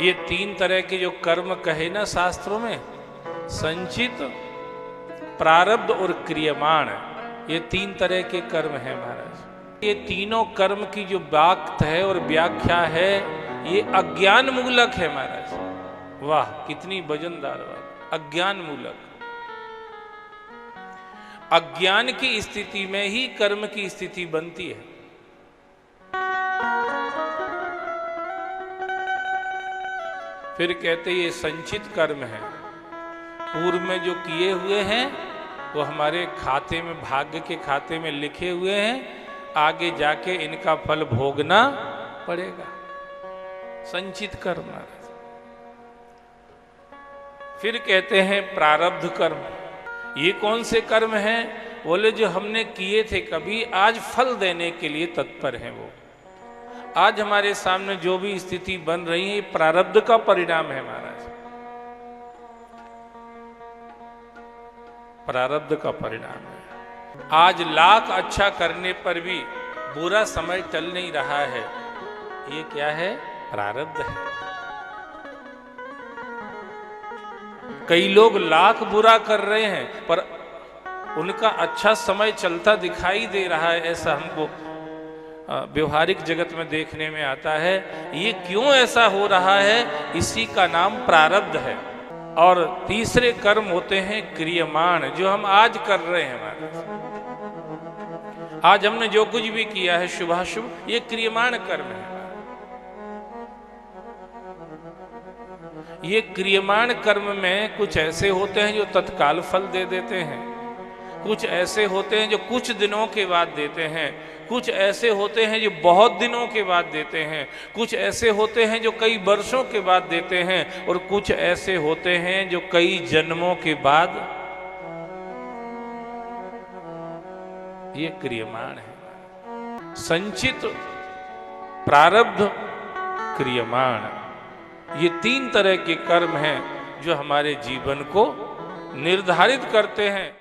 ये तीन तरह के जो कर्म कहे ना शास्त्रों में, संचित, प्रारब्ध और क्रियमाण, ये तीन तरह के कर्म हैं महाराज। ये तीनों कर्म की जो बात है और व्याख्या है, ये अज्ञान मूलक है महाराज। वाह, कितनी वजनदार बात। अज्ञान मूलक। अज्ञान की स्थिति में ही कर्म की स्थिति बनती है। फिर कहते ये संचित कर्म है, पूर्व में जो किए हुए हैं वो हमारे खाते में, भाग्य के खाते में लिखे हुए हैं, आगे जाके इनका फल भोगना पड़ेगा। संचित कर्म। फिर कहते हैं प्रारब्ध कर्म। ये कौन से कर्म हैं? बोले जो हमने किए थे कभी, आज फल देने के लिए तत्पर हैं वो। आज हमारे सामने जो भी स्थिति बन रही है, ये प्रारब्ध का परिणाम है महाराज। प्रारब्ध का परिणाम है। आज लाख अच्छा करने पर भी बुरा समय टल नहीं रहा है, ये क्या है? प्रारब्ध है। कई लोग लाख बुरा कर रहे हैं पर उनका अच्छा समय चलता दिखाई दे रहा है, ऐसा हमको व्यवहारिक जगत में देखने में आता है। ये क्यों ऐसा हो रहा है? इसी का नाम प्रारब्ध है। और तीसरे कर्म होते हैं क्रियमाण, जो हम आज कर रहे हैं महाराज। आज हमने जो कुछ भी किया है शुभाशुभ, ये क्रियमाण कर्म है। ये क्रियमाण कर्म में कुछ ऐसे होते हैं जो तत्काल फल दे देते हैं, कुछ ऐसे होते हैं जो कुछ दिनों के बाद देते हैं, कुछ ऐसे होते हैं जो बहुत दिनों के बाद देते हैं, कुछ ऐसे होते हैं जो कई वर्षों के बाद देते हैं, और कुछ ऐसे होते हैं जो कई जन्मों के बाद। ये क्रियमाण है। संचित, प्रारब्ध, क्रियमाण, ये तीन तरह के कर्म हैं जो हमारे जीवन को निर्धारित करते हैं।